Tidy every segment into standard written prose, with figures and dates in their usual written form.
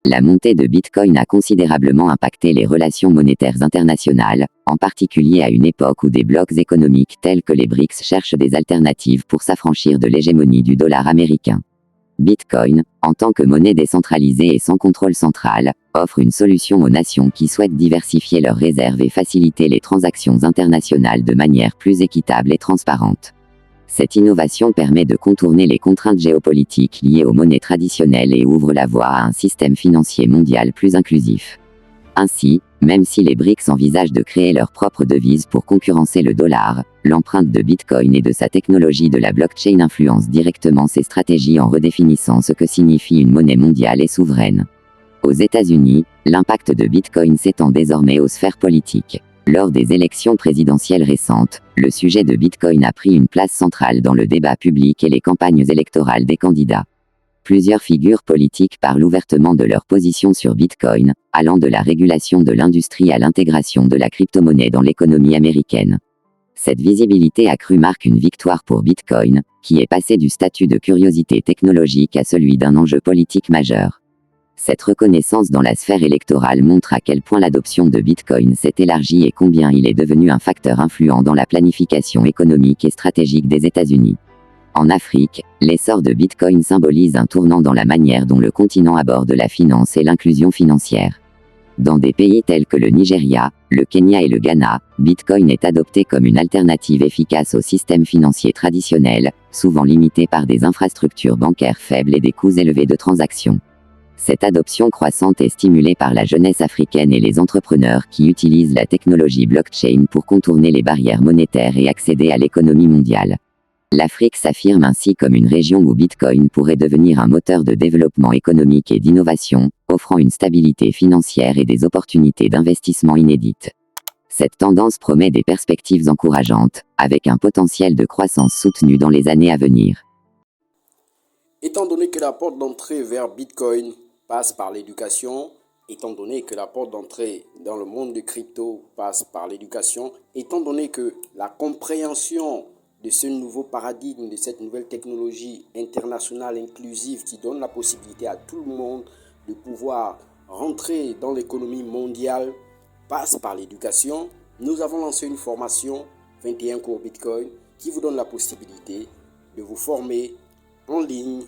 La montée de Bitcoin a considérablement impacté les relations monétaires internationales, en particulier à une époque où des blocs économiques tels que les BRICS cherchent des alternatives pour s'affranchir de l'hégémonie du dollar américain. Bitcoin, en tant que monnaie décentralisée et sans contrôle central, offre une solution aux nations qui souhaitent diversifier leurs réserves et faciliter les transactions internationales de manière plus équitable et transparente. Cette innovation permet de contourner les contraintes géopolitiques liées aux monnaies traditionnelles et ouvre la voie à un système financier mondial plus inclusif. Ainsi, même si les BRICS envisagent de créer leur propre devise pour concurrencer le dollar, l'empreinte de Bitcoin et de sa technologie de la blockchain influence directement ces stratégies en redéfinissant ce que signifie une monnaie mondiale et souveraine. Aux États-Unis, l'impact de Bitcoin s'étend désormais aux sphères politiques. Lors des élections présidentielles récentes, le sujet de Bitcoin a pris une place centrale dans le débat public et les campagnes électorales des candidats. Plusieurs figures politiques parlent ouvertement de leur position sur Bitcoin, allant de la régulation de l'industrie à l'intégration de la crypto-monnaie dans l'économie américaine. Cette visibilité accrue marque une victoire pour Bitcoin, qui est passé du statut de curiosité technologique à celui d'un enjeu politique majeur. Cette reconnaissance dans la sphère électorale montre à quel point l'adoption de Bitcoin s'est élargie et combien il est devenu un facteur influent dans la planification économique et stratégique des États-Unis. En Afrique, l'essor de Bitcoin symbolise un tournant dans la manière dont le continent aborde la finance et l'inclusion financière. Dans des pays tels que le Nigeria, le Kenya et le Ghana, Bitcoin est adopté comme une alternative efficace au système financier traditionnel, souvent limité par des infrastructures bancaires faibles et des coûts élevés de transaction. Cette adoption croissante est stimulée par la jeunesse africaine et les entrepreneurs qui utilisent la technologie blockchain pour contourner les barrières monétaires et accéder à l'économie mondiale. L'Afrique s'affirme ainsi comme une région où Bitcoin pourrait devenir un moteur de développement économique et d'innovation, offrant une stabilité financière et des opportunités d'investissement inédites. Cette tendance promet des perspectives encourageantes, avec un potentiel de croissance soutenu dans les années à venir. Étant donné que la porte d'entrée vers Bitcoin passe par l'éducation, étant donné que la porte d'entrée dans le monde de crypto passe par l'éducation, étant donné que la compréhension de ce nouveau paradigme, de cette nouvelle technologie internationale inclusive qui donne la possibilité à tout le monde de pouvoir rentrer dans l'économie mondiale passe par l'éducation, nous avons lancé une formation 21 cours Bitcoin qui vous donne la possibilité de vous former en ligne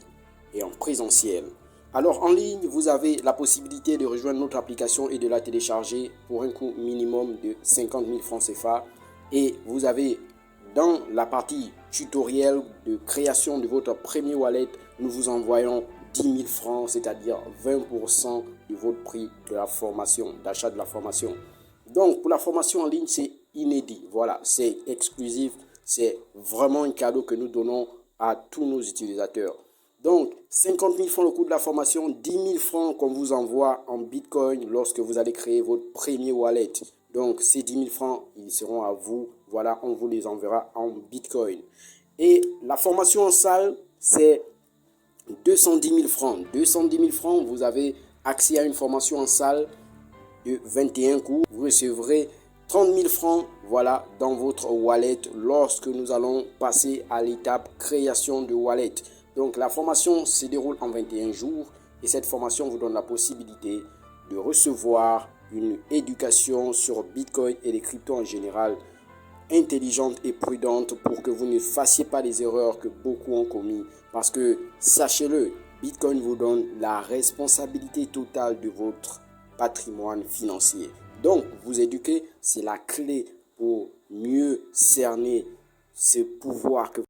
et en présentiel. Alors en ligne, vous avez la possibilité de rejoindre notre application et de la télécharger pour un coût minimum de 50 000 francs CFA. Et vous avez dans la partie tutoriel de création de votre premier wallet, nous vous envoyons 10 000 francs, c'est-à-dire 20% de votre prix de la formation, d'achat de la formation. Donc pour la formation en ligne, c'est inédit. Voilà, c'est exclusif. C'est vraiment un cadeau que nous donnons à tous nos utilisateurs. Donc, 50 000 francs le coût de la formation, 10 000 francs qu'on vous envoie en Bitcoin lorsque vous allez créer votre premier wallet. Donc, ces 10 000 francs, ils seront à vous. Voilà, on vous les enverra en Bitcoin. Et la formation en salle, c'est 210 000 francs. 210 000 francs, vous avez accès à une formation en salle de 21 cours. Vous recevrez 30 000 francs, voilà, dans votre wallet lorsque nous allons passer à l'étape création de wallet. Donc, la formation se déroule en 21 jours et cette formation vous donne la possibilité de recevoir une éducation sur Bitcoin et les cryptos en général, intelligente et prudente pour que vous ne fassiez pas les erreurs que beaucoup ont commises. Parce que, sachez-le, Bitcoin vous donne la responsabilité totale de votre patrimoine financier. Donc, vous éduquer, c'est la clé pour mieux cerner ce pouvoir que